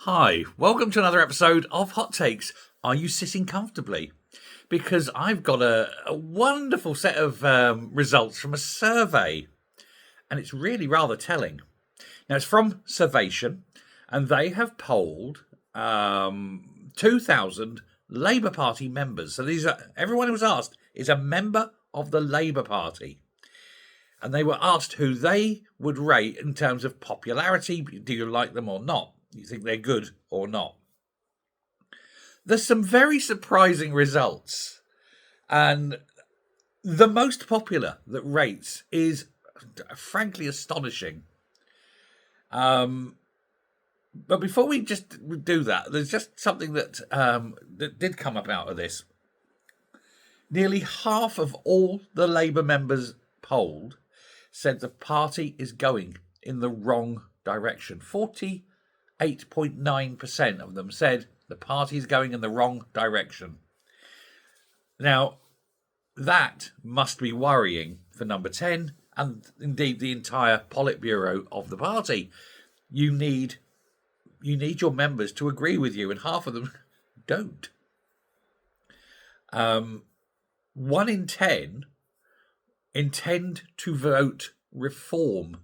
Hi, welcome to another episode of Hot Takes. Are you sitting comfortably? Because I've got a wonderful set of results from a survey, and it's really rather telling. Now, it's from Survation, and they have polled 2,000 Labour Party members. So everyone who was asked is a member of the Labour Party. And they were asked who they would rate in terms of popularity. Do you like them or not? You think they're good or not? There's some very surprising results. And the most popular that rates is frankly astonishing. But before we just do that, there's just something that did come up out of this. Nearly half of all the Labour members polled said the party is going in the wrong direction. 48.9% of them said the party is going in the wrong direction. Now, that must be worrying for Number 10 and indeed the entire Politburo of the party. You need your members to agree with you, and half of them don't. 1 in 10 intend to vote reform.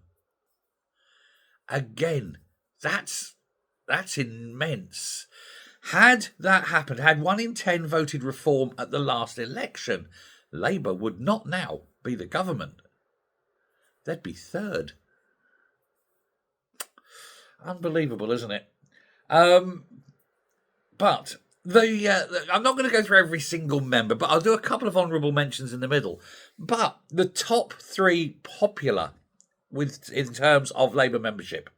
Again, that's immense. Had that happened, had 1 in 10 voted reform at the last election, Labour would not now be the government. They'd be third. Unbelievable, isn't it? But I'm not going to go through every single member, but I'll do a couple of honourable mentions in the middle. But the top 3 popular in terms of Labour membership.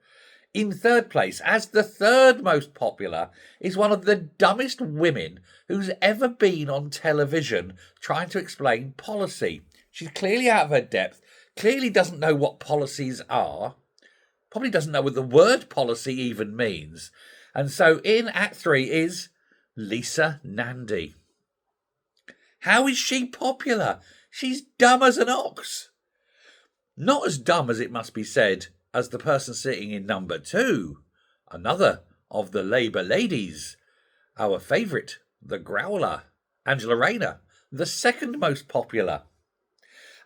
In third place, as the third most popular, is one of the dumbest women who's ever been on television trying to explain policy. She's clearly out of her depth, clearly doesn't know what policies are, probably doesn't know what the word policy even means. And so in Act 3 is Lisa Nandy. How is she popular? She's dumb as an ox. Not as dumb, as it must be said, as the person sitting in number 2, another of the Labour ladies, our favourite, the Growler, Angela Rayner, the second most popular.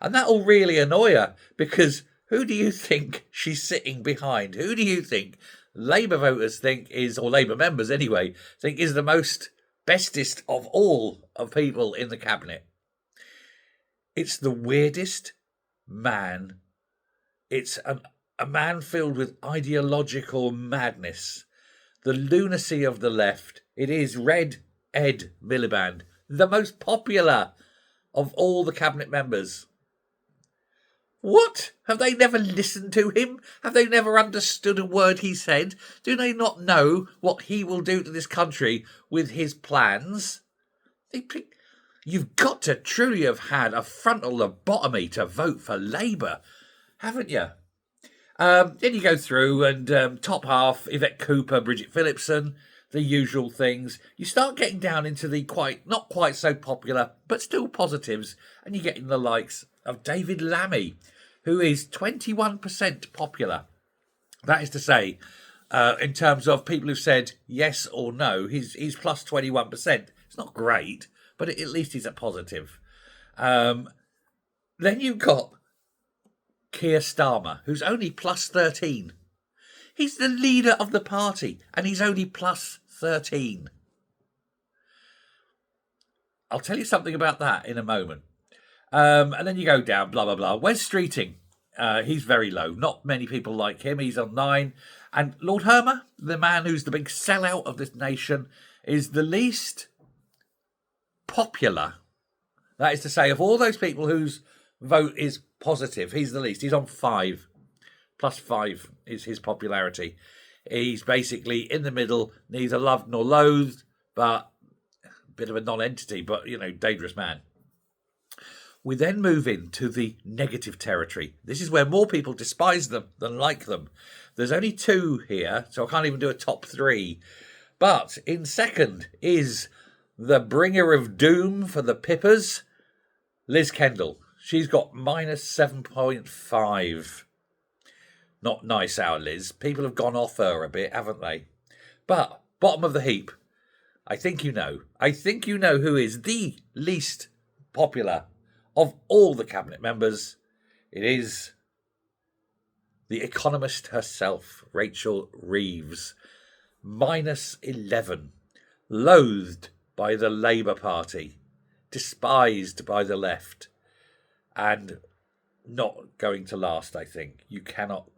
And that'll really annoy her, because who do you think she's sitting behind? Who do you think Labour voters think is, or Labour members anyway, think is the bestest of all of people in the cabinet? It's the weirdest man. It's a man filled with ideological madness, the lunacy of the left. It is Red Ed Miliband, the most popular of all the cabinet members. What? Have they never listened to him? Have they never understood a word he said? Do they not know what he will do to this country with his plans? You've got to truly have had a frontal lobotomy to vote for Labour, haven't you? Then you go through and top half, Yvette Cooper, Bridget Phillipson, the usual things. You start getting down into the not quite so popular, but still positives, and you're getting the likes of David Lammy, who is 21% popular. That is to say, in terms of people who've said yes or no, he's plus 21%. It's not great, but at least he's a positive. Then you've got Keir Starmer, who's only plus 13. He's the leader of the party, and he's only plus 13. I'll tell you something about that in a moment. And then you go down, blah, blah, blah. Wes Streeting, he's very low. Not many people like him. He's on 9. And Lord Hermer, the man who's the big sellout of this nation, is the least popular. That is to say, of all those people whose vote is positive, he's the least. He's on 5. Plus 5 is his popularity. He's basically in the middle, neither loved nor loathed, but a bit of a non-entity, but, dangerous man. We then move into the negative territory. This is where more people despise them than like them. There's only 2 here, so I can't even do a top 3. But in second is the bringer of doom for the Pippers, Liz Kendall. She's got minus 7.5. Not nice, our Liz. People have gone off her a bit, haven't they? But bottom of the heap, I think you know. I think you know who is the least popular of all the cabinet members. It is the economist herself, Rachel Reeves. -11. Loathed by the Labour Party. Despised by the left. And not going to last, I think. You cannot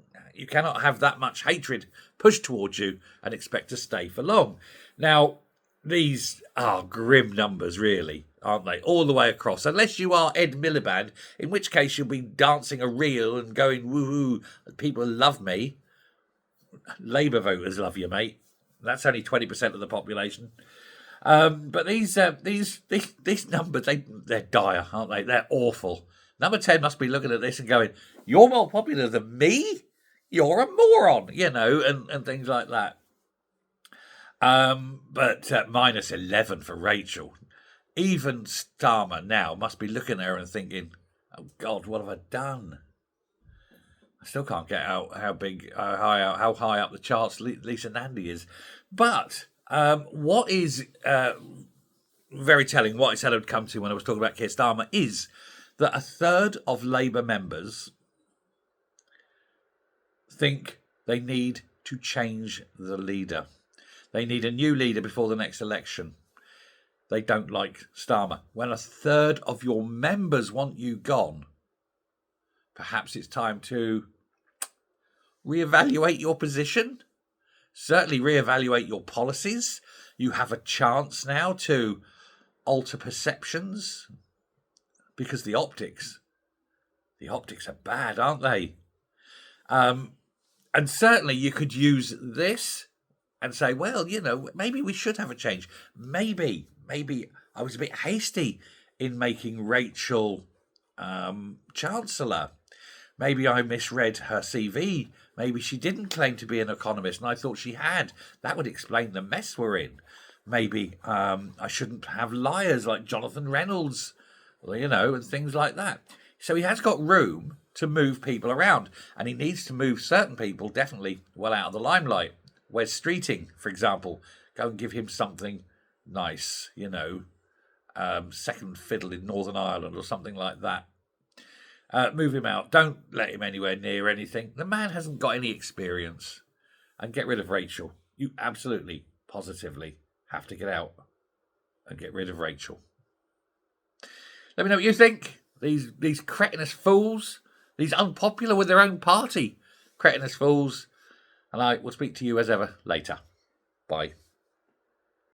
have that much hatred pushed towards you and expect to stay for long. Now, these are grim numbers, really, aren't they? All the way across. Unless you are Ed Miliband, in which case you'll be dancing a reel and going, woohoo, people love me. Labour voters love you, mate. That's only 20% of the population. But these numbers, they're dire, aren't they? They're awful. Number 10 must be looking at this and going, you're more popular than me? You're a moron, and things like that. But -11 for Rachel. Even Starmer now must be looking at her and thinking, oh, God, what have I done? I still can't get out how high up the charts Lisa Nandy is. But what is very telling, what I said I'd come to when I was talking about Keir Starmer, is that a third of Labour members think they need to change the leader. They need a new leader before the next election. They don't like Starmer. When a third of your members want you gone, perhaps it's time to reevaluate your position. Certainly reevaluate your policies. You have a chance now to alter perceptions, because the optics are bad, aren't they? And certainly you could use this and say, well, maybe we should have a change. Maybe I was a bit hasty in making Rachel Chancellor. Maybe I misread her CV. Maybe she didn't claim to be an economist and I thought she had. That would explain the mess we're in. Maybe I shouldn't have liars like Jonathan Reynolds, and things like that. So he has got room to move people around, and he needs to move certain people definitely well out of the limelight. Wes Streeting, for example, go and give him something nice, second fiddle in Northern Ireland or something like that. Move him out. Don't let him anywhere near anything. The man hasn't got any experience. And get rid of Rachel. You absolutely, positively have to get out and get rid of Rachel. Let me know what you think. These cretinous fools, these unpopular with their own party cretinous fools. And I will speak to you as ever later. Bye.